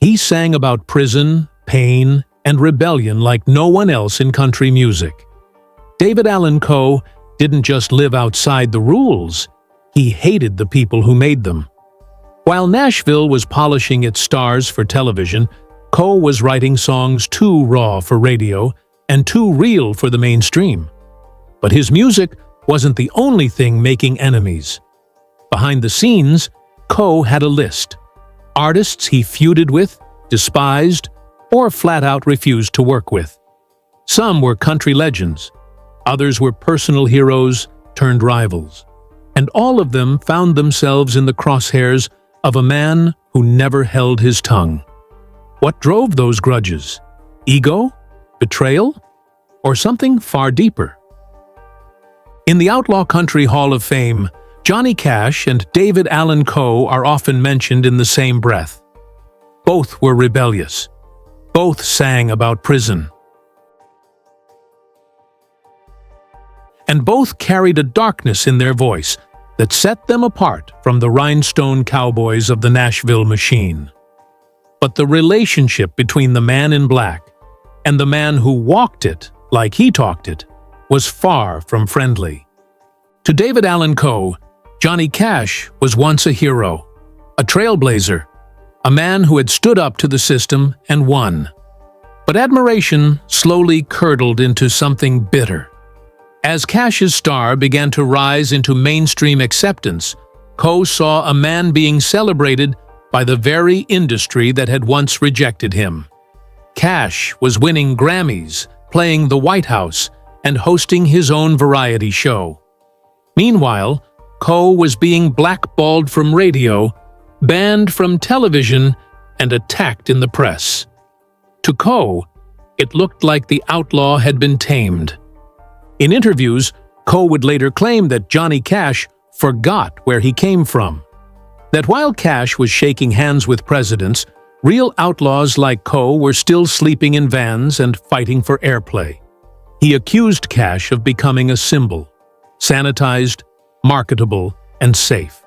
He sang about prison, pain, and rebellion like no one else in country music. David Allan Coe didn't just live outside the rules, he hated the people who made them. While Nashville was polishing its stars for television, Coe was writing songs too raw for radio and too real for the mainstream. But his music wasn't the only thing making enemies. Behind the scenes, Coe had a list. Artists he feuded with, despised, or flat-out refused to work with. Some were country legends, others were personal heroes turned rivals, and all of them found themselves in the crosshairs of a man who never held his tongue. What drove those grudges? Ego? Betrayal? Or something far deeper? In the Outlaw Country Hall of Fame, Johnny Cash and David Allan Coe are often mentioned in the same breath. Both were rebellious. Both sang about prison. And both carried a darkness in their voice that set them apart from the rhinestone cowboys of the Nashville machine. But the relationship between the man in black and the man who walked it like he talked it was far from friendly. To David Allan Coe, Johnny Cash was once a hero, a trailblazer, a man who had stood up to the system and won. But admiration slowly curdled into something bitter. As Cash's star began to rise into mainstream acceptance, Coe saw a man being celebrated by the very industry that had once rejected him. Cash was winning Grammys, playing the White House, and hosting his own variety show. Meanwhile, Coe was being blackballed from radio, banned from television, and attacked in the press. To Coe, it looked like the outlaw had been tamed. In interviews, Coe would later claim that Johnny Cash forgot where he came from. That while Cash was shaking hands with presidents, real outlaws like Coe were still sleeping in vans and fighting for airplay. He accused Cash of becoming a symbol, sanitized, marketable, and safe.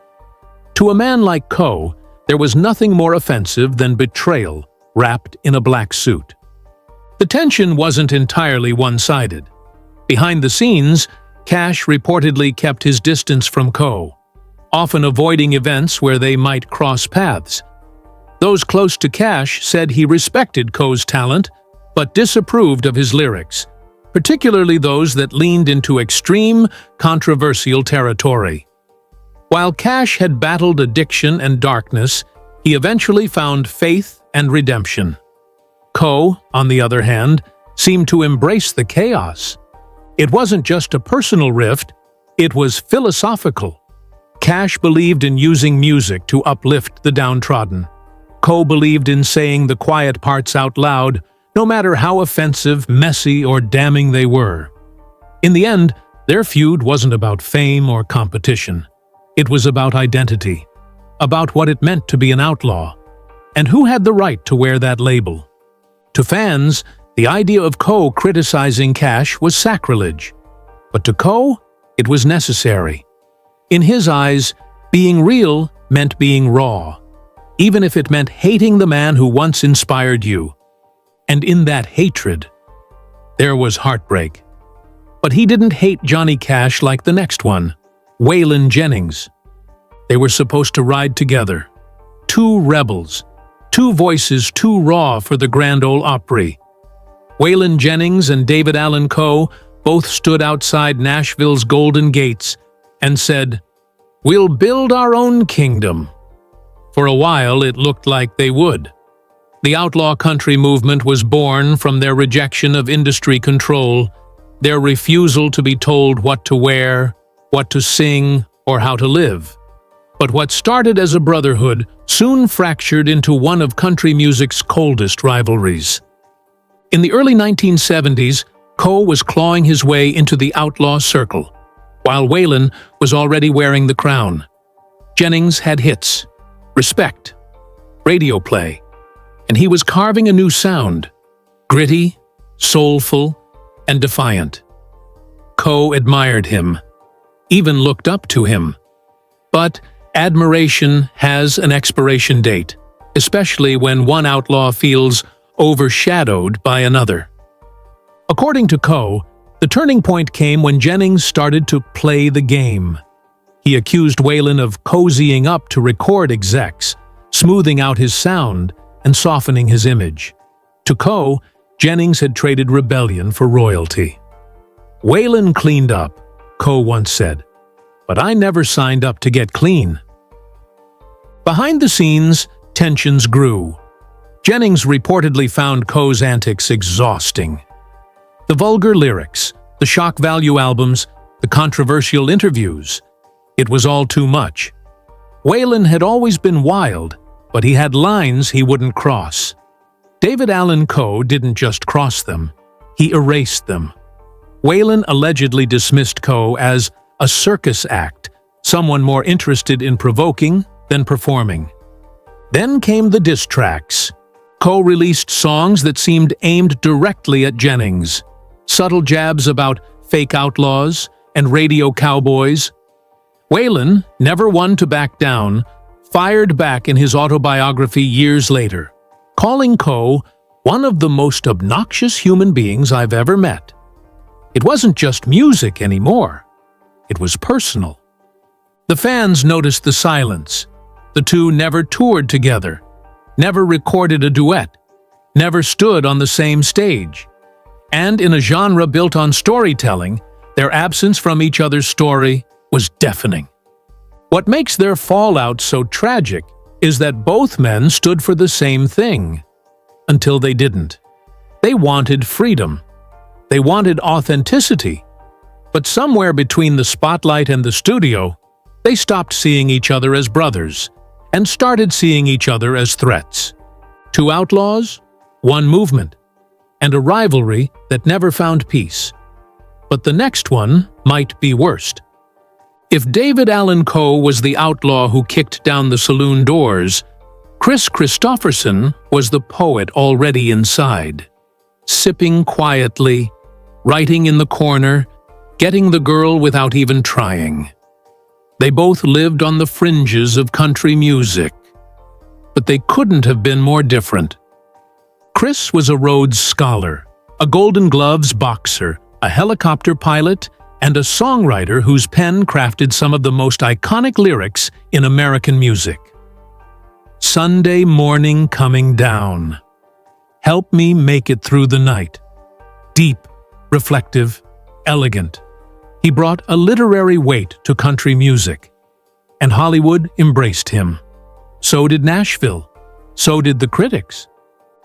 To a man like Coe, there was nothing more offensive than betrayal wrapped in a black suit. The tension wasn't entirely one-sided. Behind the scenes, Cash reportedly kept his distance from Coe, often avoiding events where they might cross paths. Those close to Cash said he respected Coe's talent, but disapproved of his lyrics, particularly those that leaned into extreme, controversial territory. While Cash had battled addiction and darkness, he eventually found faith and redemption. Coe, on the other hand, seemed to embrace the chaos. It wasn't just a personal rift, it was philosophical. Cash believed in using music to uplift the downtrodden. Coe believed in saying the quiet parts out loud, no matter how offensive, messy, or damning they were. In the end, their feud wasn't about fame or competition. It was about identity, about what it meant to be an outlaw, and who had the right to wear that label. To fans, the idea of Coe criticizing Cash was sacrilege. But to Coe, it was necessary. In his eyes, being real meant being raw, even if it meant hating the man who once inspired you. And in that hatred, there was heartbreak. But he didn't hate Johnny Cash like the next one, Waylon Jennings. They were supposed to ride together. Two rebels, two voices too raw for the Grand Ole Opry. Waylon Jennings and David Allan Coe both stood outside Nashville's Golden Gates and said, "We'll build our own kingdom." For a while, it looked like they would. The outlaw country movement was born from their rejection of industry control, their refusal to be told what to wear, what to sing, or how to live. But what started as a brotherhood soon fractured into one of country music's coldest rivalries. In the early 1970s, Coe was clawing his way into the outlaw circle, while Waylon was already wearing the crown. Jennings had hits, respect, radio play, and he was carving a new sound, gritty, soulful, and defiant. Coe admired him, even looked up to him. But admiration has an expiration date, especially when one outlaw feels overshadowed by another. According to Coe, the turning point came when Jennings started to play the game. He accused Waylon of cozying up to record execs, smoothing out his sound and softening his image. To Coe, Jennings had traded rebellion for royalty. "Waylon cleaned up," Coe once said, "but I never signed up to get clean." Behind the scenes, tensions grew. Jennings reportedly found Coe's antics exhausting. The vulgar lyrics, the shock value albums, the controversial interviews. It was all too much. Waylon had always been wild, but he had lines he wouldn't cross. David Allan Coe didn't just cross them, he erased them. Waylon allegedly dismissed Coe as a circus act, someone more interested in provoking than performing. Then came the diss tracks. Coe released songs that seemed aimed directly at Jennings. Subtle jabs about fake outlaws and radio cowboys. Waylon, never one to back down, fired back in his autobiography years later, calling Coe one of the most obnoxious human beings I've ever met. It wasn't just music anymore. It was personal. The fans noticed the silence. The two never toured together, never recorded a duet, never stood on the same stage. And in a genre built on storytelling, their absence from each other's story was deafening. What makes their fallout so tragic is that both men stood for the same thing, until they didn't. They wanted freedom. They wanted authenticity. But somewhere between the spotlight and the studio, they stopped seeing each other as brothers and started seeing each other as threats. Two outlaws, one movement, and a rivalry that never found peace. But the next one might be worst. If David Allan Coe was the outlaw who kicked down the saloon doors, Kris Kristofferson was the poet already inside, sipping quietly, writing in the corner, getting the girl without even trying. They both lived on the fringes of country music, but they couldn't have been more different. Kris was a Rhodes Scholar, a Golden Gloves boxer, a helicopter pilot, and a songwriter whose pen crafted some of the most iconic lyrics in American music. Sunday morning coming down. Help me make it through the night. Deep, reflective, elegant. He brought a literary weight to country music, and Hollywood embraced him. So did Nashville. So did the critics.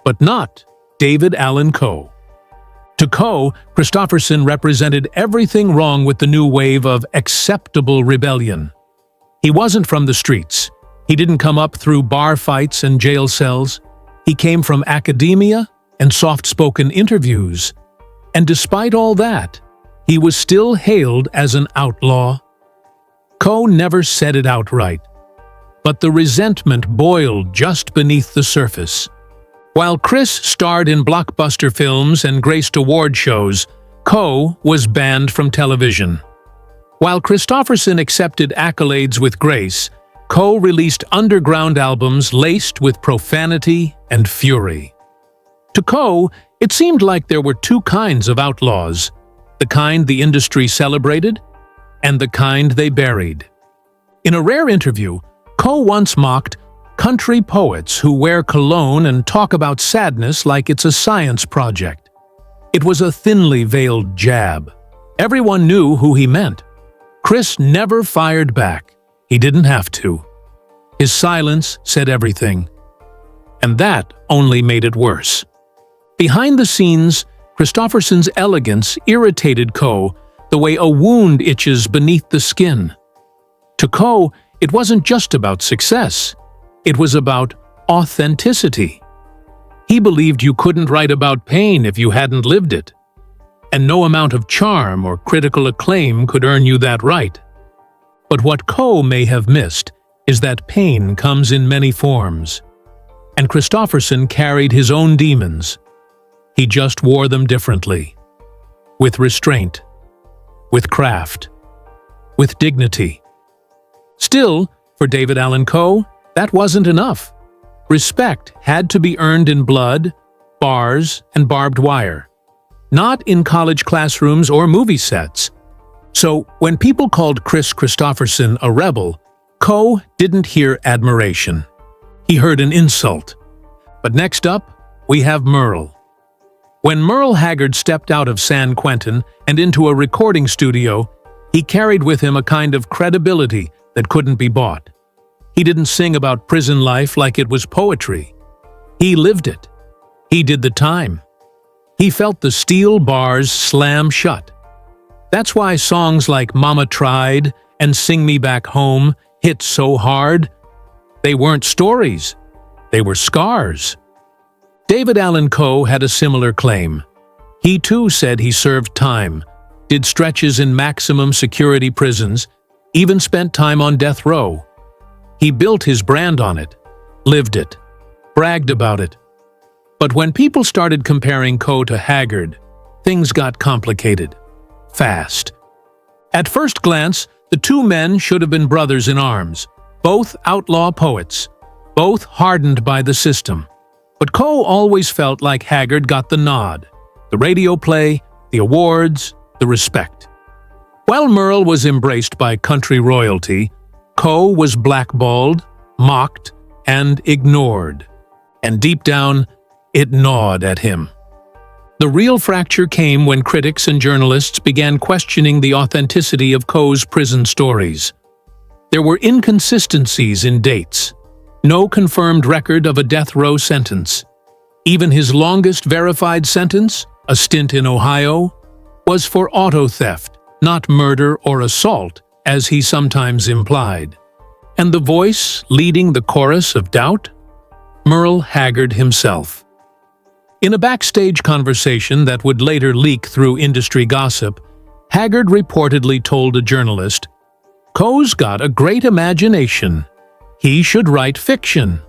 But not David Allan Coe. To Coe, Kristofferson represented everything wrong with the new wave of acceptable rebellion. He wasn't from the streets. He didn't come up through bar fights and jail cells. He came from academia and soft-spoken interviews. And despite all that, he was still hailed as an outlaw. Coe never said it outright, but the resentment boiled just beneath the surface. While Kris starred in blockbuster films and graced award shows, Coe was banned from television. While Kristofferson accepted accolades with grace, Coe released underground albums laced with profanity and fury. To Coe, it seemed like there were two kinds of outlaws, the kind the industry celebrated and the kind they buried. In a rare interview, Coe once mocked country poets who wear cologne and talk about sadness like it's a science project. It was a thinly veiled jab. Everyone knew who he meant. Kris never fired back. He didn't have to. His silence said everything. And that only made it worse. Behind the scenes, Kristofferson's elegance irritated Coe the way a wound itches beneath the skin. To Coe, it wasn't just about success. It was about authenticity. He believed you couldn't write about pain if you hadn't lived it. And no amount of charm or critical acclaim could earn you that right. But what Coe may have missed is that pain comes in many forms. And Kristofferson carried his own demons. He just wore them differently. With restraint. With craft. With dignity. Still, for David Allan Coe, that wasn't enough. respect had to be earned in blood, bars, and barbed wire, not in college classrooms or movie sets. So, when people called Chris Christopherson a rebel, Coe didn't hear admiration. He heard an insult. But next up, we have Merle. When Merle Haggard stepped out of San Quentin and into a recording studio, he carried with him a kind of credibility that couldn't be bought. He didn't sing about prison life like it was poetry. He lived it. He did the time. He felt the steel bars slam shut. That's why songs like Mama Tried and Sing Me Back Home hit so hard. They weren't stories. They were scars. David Allan Coe had a similar claim. He too said he served time, did stretches in maximum security prisons, even spent time on death row. He built his brand on it, lived it, bragged about it. But when people started comparing Coe to Haggard, things got complicated. Fast. At first glance, the two men should have been brothers in arms, both outlaw poets, both hardened by the system. But Coe always felt like Haggard got the nod, the radio play, the awards, the respect. While Merle was embraced by country royalty, Coe was blackballed, mocked, and ignored. And deep down, it gnawed at him. The real fracture came when critics and journalists began questioning the authenticity of Coe's prison stories. There were inconsistencies in dates, no confirmed record of a death row sentence. Even his longest verified sentence, a stint in Ohio, was for auto theft, not murder or assault, as he sometimes implied. And the voice leading the chorus of doubt? Merle Haggard himself. In a backstage conversation that would later leak through industry gossip, Haggard reportedly told a journalist, "Coe's got a great imagination. He should write fiction."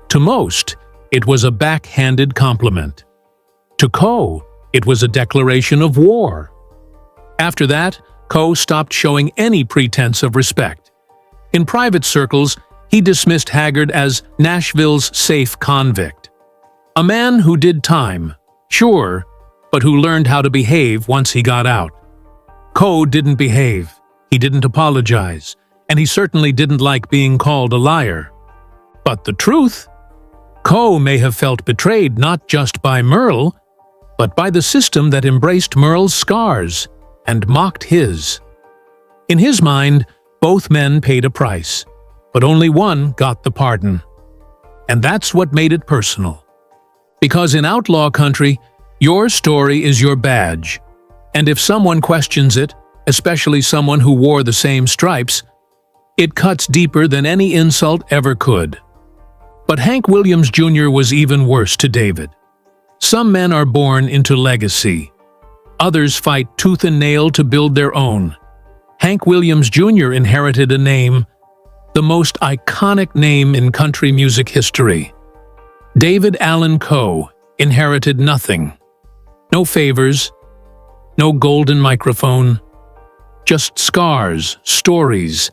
To most, it was a backhanded compliment. To Coe, it was a declaration of war. After that, Coe stopped showing any pretense of respect. In private circles, he dismissed Haggard as Nashville's safe convict. A man who did time, sure, but who learned how to behave once he got out. Coe didn't behave, he didn't apologize, and he certainly didn't like being called a liar. But the truth? Coe may have felt betrayed not just by Merle, but by the system that embraced Merle's scars and mocked his. In his mind, both men paid a price, but only one got the pardon. And that's what made it personal. Because in outlaw country, your story is your badge, and if someone questions it, especially someone who wore the same stripes, it cuts deeper than any insult ever could. But Hank Williams Jr. was even worse to David. Some men are born into legacy. Others fight tooth and nail to build their own. Hank Williams Jr. inherited a name, the most iconic name in country music history. David Allan Coe inherited nothing. No favors, no golden microphone, just scars, stories,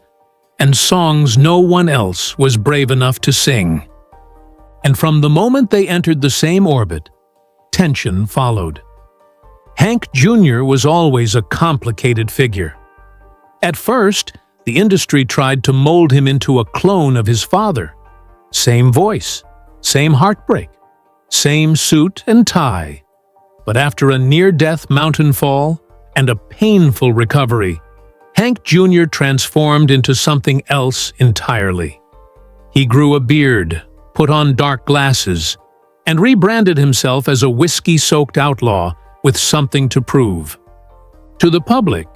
and songs no one else was brave enough to sing. And from the moment they entered the same orbit, tension followed. Hank Jr. was always a complicated figure. At first, the industry tried to mold him into a clone of his father. Same voice, same heartbreak, same suit and tie. But after a near-death mountain fall and a painful recovery, Hank Jr. transformed into something else entirely. He grew a beard, put on dark glasses, and rebranded himself as a whiskey-soaked outlaw with something to prove. To the public,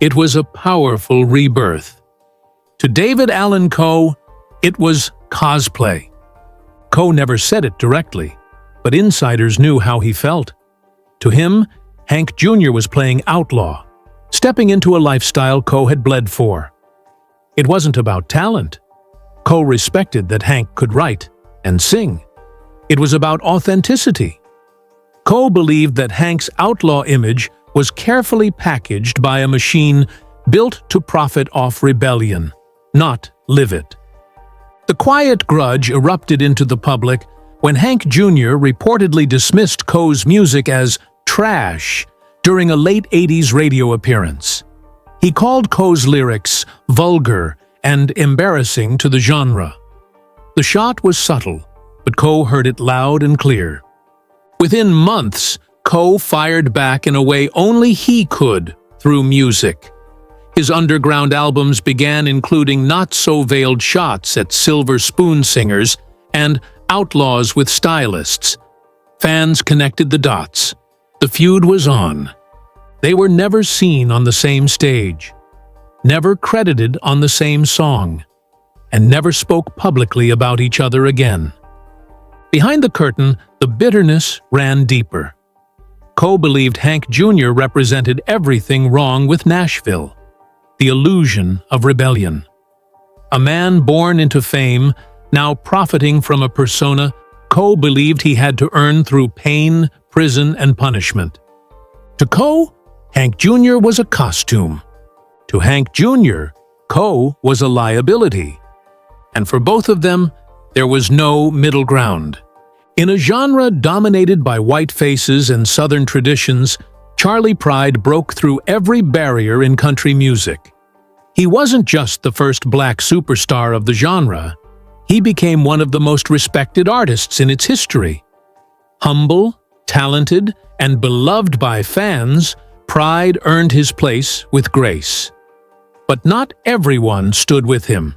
it was a powerful rebirth. To David Allan Coe, it was cosplay. Coe never said it directly, but insiders knew how he felt. To him, Hank Jr. was playing outlaw, stepping into a lifestyle Coe had bled for. It wasn't about talent. Coe respected that Hank could write and sing. It was about authenticity. Coe believed that Hank's outlaw image was carefully packaged by a machine built to profit off rebellion, not live it. The quiet grudge erupted into the public when Hank Jr. reportedly dismissed Coe's music as trash during a late 80s radio appearance. He called Coe's lyrics vulgar and embarrassing to the genre. The shot was subtle, but Coe heard it loud and clear. Within months, Coe fired back in a way only he could, through music. His underground albums began including not-so-veiled shots at silver spoon singers and outlaws with stylists. Fans connected the dots. The feud was on. They were never seen on the same stage, never credited on the same song, and never spoke publicly about each other again. Behind the curtain, the bitterness ran deeper. Coe believed Hank Jr. represented everything wrong with Nashville, the illusion of rebellion. A man born into fame, now profiting from a persona Coe believed he had to earn through pain, prison, and punishment. To Coe, Hank Jr. was a costume. To Hank Jr., Coe was a liability. And for both of them, there was no middle ground. In a genre dominated by white faces and Southern traditions, Charley Pride broke through every barrier in country music. He wasn't just the first black superstar of the genre, he became one of the most respected artists in its history. Humble, talented, and beloved by fans, Pride earned his place with grace. But not everyone stood with him,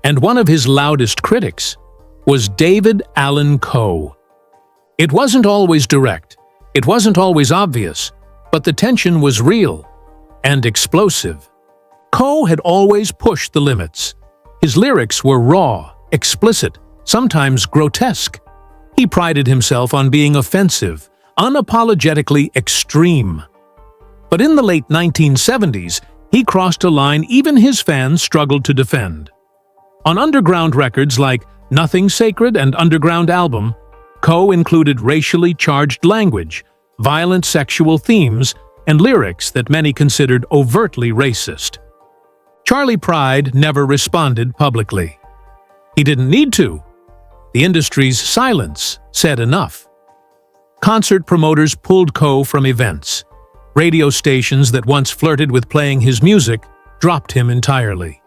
and one of his loudest critics was David Allan Coe. It wasn't always direct, it wasn't always obvious, but the tension was real and explosive. Coe had always pushed the limits. His lyrics were raw, explicit, sometimes grotesque. He prided himself on being offensive, unapologetically extreme. But in the late 1970s, he crossed a line even his fans struggled to defend. On underground records like Nothing Sacred and Underground Album, Coe included racially charged language, violent sexual themes, and lyrics that many considered overtly racist. Charley Pride never responded publicly. He didn't need to. The industry's silence said enough. Concert promoters pulled Coe from events. Radio stations that once flirted with playing his music dropped him entirely.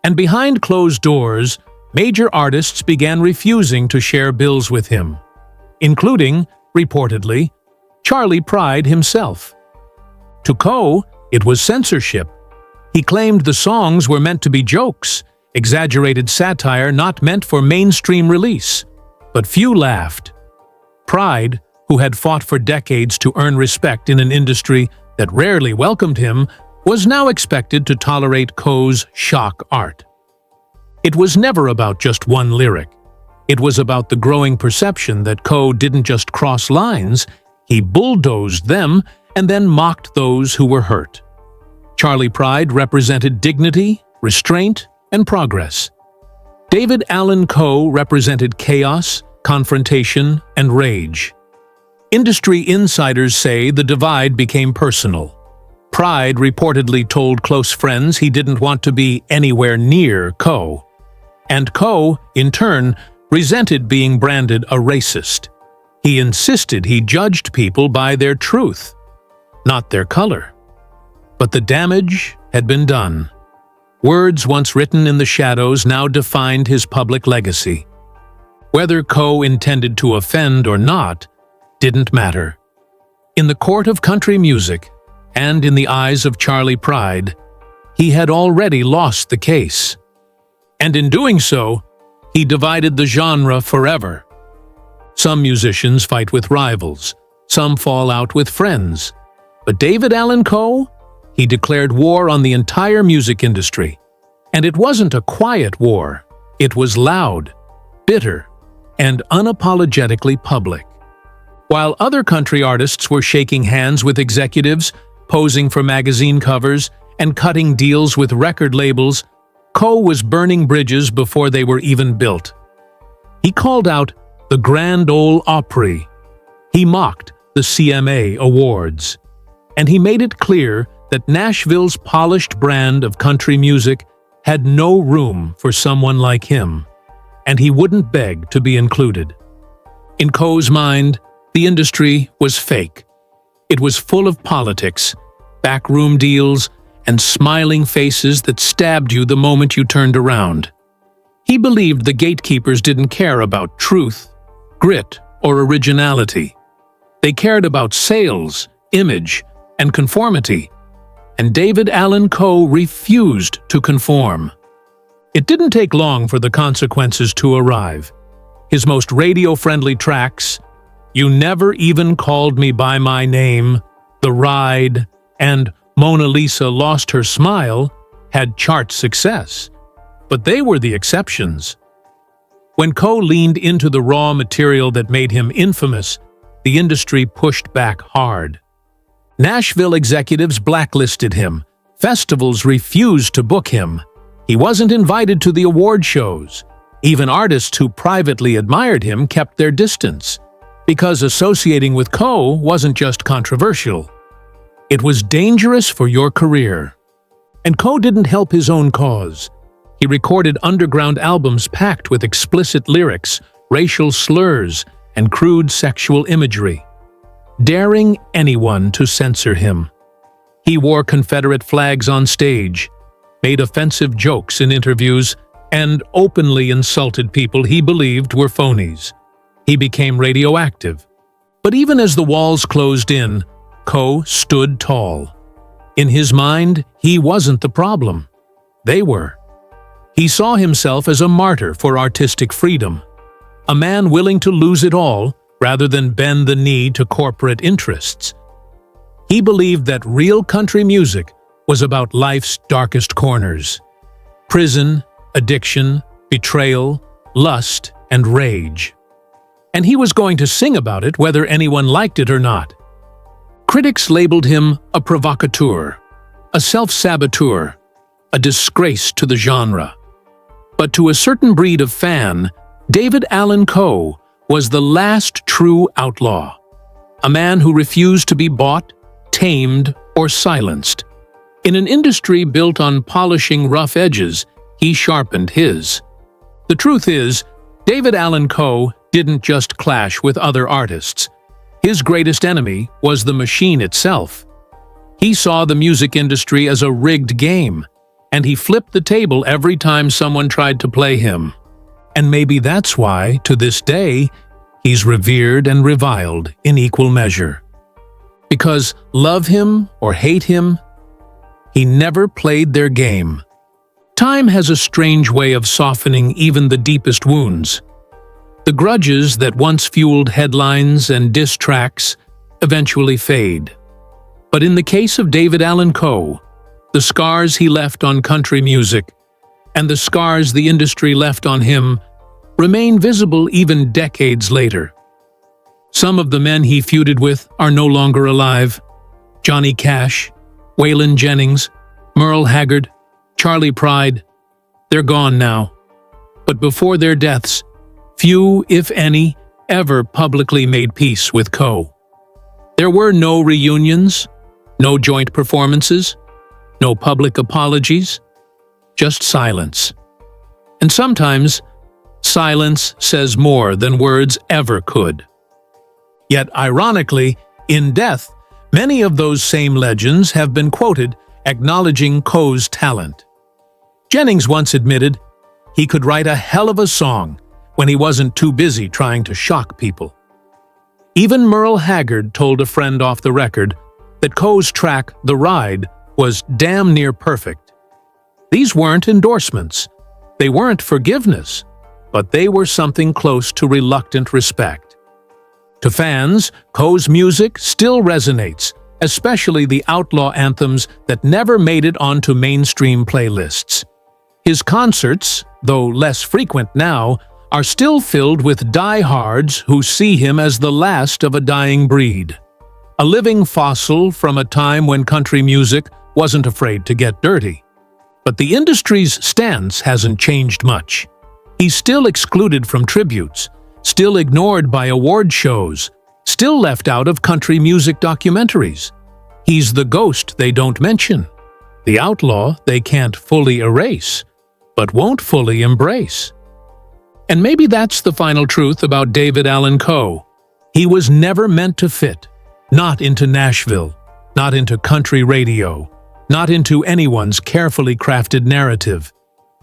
And behind closed doors, major artists began refusing to share bills with him, including, reportedly, Charley Pride himself. To Coe, it was censorship. He claimed the songs were meant to be jokes, exaggerated satire not meant for mainstream release. But few laughed. Pride, who had fought for decades to earn respect in an industry that rarely welcomed him, was now expected to tolerate Coe's shock art. It was never about just one lyric. It was about the growing perception that Coe didn't just cross lines, he bulldozed them and then mocked those who were hurt. Charley Pride represented dignity, restraint, and progress. David Allan Coe represented chaos, confrontation, and rage. Industry insiders say the divide became personal. Pride reportedly told close friends he didn't want to be anywhere near Coe. And Coe, in turn, resented being branded a racist. He insisted he judged people by their truth, not their color. But the damage had been done. Words once written in the shadows now defined his public legacy. Whether Coe intended to offend or not didn't matter. In the court of country music, and in the eyes of Charley Pride, he had already lost the case. And in doing so, he divided the genre forever. Some musicians fight with rivals, some fall out with friends. But David Allan Coe? He declared war on the entire music industry. And it wasn't a quiet war. It was loud, bitter, and unapologetically public. While other country artists were shaking hands with executives, posing for magazine covers, and cutting deals with record labels, Coe was burning bridges before they were even built. He called out the Grand Ole Opry. He mocked the CMA Awards. And he made it clear that Nashville's polished brand of country music had no room for someone like him. and he wouldn't beg to be included. In Coe's mind, the industry was fake. It was full of politics, backroom deals, and smiling faces that stabbed you the moment you turned around. He believed the gatekeepers didn't care about truth, grit, or originality. They cared about sales, image, and conformity. And David Allan Coe refused to conform. It didn't take long for the consequences to arrive. His most radio-friendly tracks, "You Never Even Called Me By My Name," "The Ride," and "Mona Lisa Lost Her Smile," had chart success. But they were the exceptions. When Coe leaned into the raw material that made him infamous, the industry pushed back hard. Nashville executives blacklisted him. Festivals refused to book him. He wasn't invited to the award shows. Even artists who privately admired him kept their distance, because associating with Coe wasn't just controversial. It was dangerous for your career. And Coe didn't help his own cause. He recorded underground albums packed with explicit lyrics, racial slurs, and crude sexual imagery, daring anyone to censor him. He wore Confederate flags on stage, made offensive jokes in interviews, and openly insulted people he believed were phonies. He became radioactive. But even as the walls closed in, Coe stood tall. In his mind, he wasn't the problem. They were. He saw himself as a martyr for artistic freedom, a man willing to lose it all rather than bend the knee to corporate interests. He believed that real country music was about life's darkest corners: prison, addiction, betrayal, lust, and rage. And he was going to sing about it whether anyone liked it or not. Critics labeled him a provocateur, a self-saboteur, a disgrace to the genre. But to a certain breed of fan, David Allan Coe was the last true outlaw, a man who refused to be bought, tamed, or silenced. In an industry built on polishing rough edges, he sharpened his. The truth is, David Allan Coe didn't just clash with other artists. His greatest enemy was the machine itself. He saw the music industry as a rigged game, and he flipped the table every time someone tried to play him. And maybe that's why, to this day, he's revered and reviled in equal measure. Because love him or hate him, he never played their game. Time has a strange way of softening even the deepest wounds. The grudges that once fueled headlines and diss tracks eventually fade. But in the case of David Allan Coe, the scars he left on country music and the scars the industry left on him remain visible even decades later. Some of the men he feuded with are no longer alive: Johnny Cash, Waylon Jennings, Merle Haggard, Charlie Pride. They're gone now. But before their deaths, few, if any, ever publicly made peace with Coe. There were no reunions, no joint performances, no public apologies, just silence. And sometimes, silence says more than words ever could. Yet, ironically, in death, many of those same legends have been quoted acknowledging Coe's talent. Jennings once admitted he could write a hell of a song when he wasn't too busy trying to shock people. Even Merle Haggard told a friend off the record that Coe's track, "The Ride," was damn near perfect. These weren't endorsements. They weren't forgiveness, but they were something close to reluctant respect. To fans, Coe's music still resonates, especially the outlaw anthems that never made it onto mainstream playlists. His concerts, though less frequent now, are still filled with diehards who see him as the last of a dying breed. A living fossil from a time when country music wasn't afraid to get dirty. But the industry's stance hasn't changed much. He's still excluded from tributes, still ignored by award shows, still left out of country music documentaries. He's the ghost they don't mention, the outlaw they can't fully erase, but won't fully embrace. And maybe that's the final truth about David Allan Coe. He was never meant to fit. Not into Nashville, not into country radio, not into anyone's carefully crafted narrative.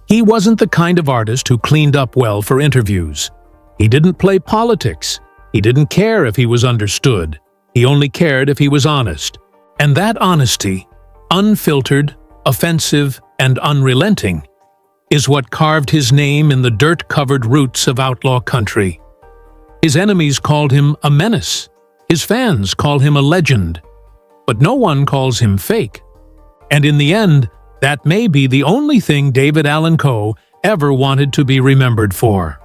He wasn't the kind of artist who cleaned up well for interviews. He didn't play politics. He didn't care if he was understood. He only cared if he was honest. And that honesty, unfiltered, offensive, and unrelenting, is what carved his name in the dirt-covered roots of outlaw country. His enemies called him a menace. His fans call him a legend. But no one calls him fake. And in the end, that may be the only thing David Allan Coe ever wanted to be remembered for.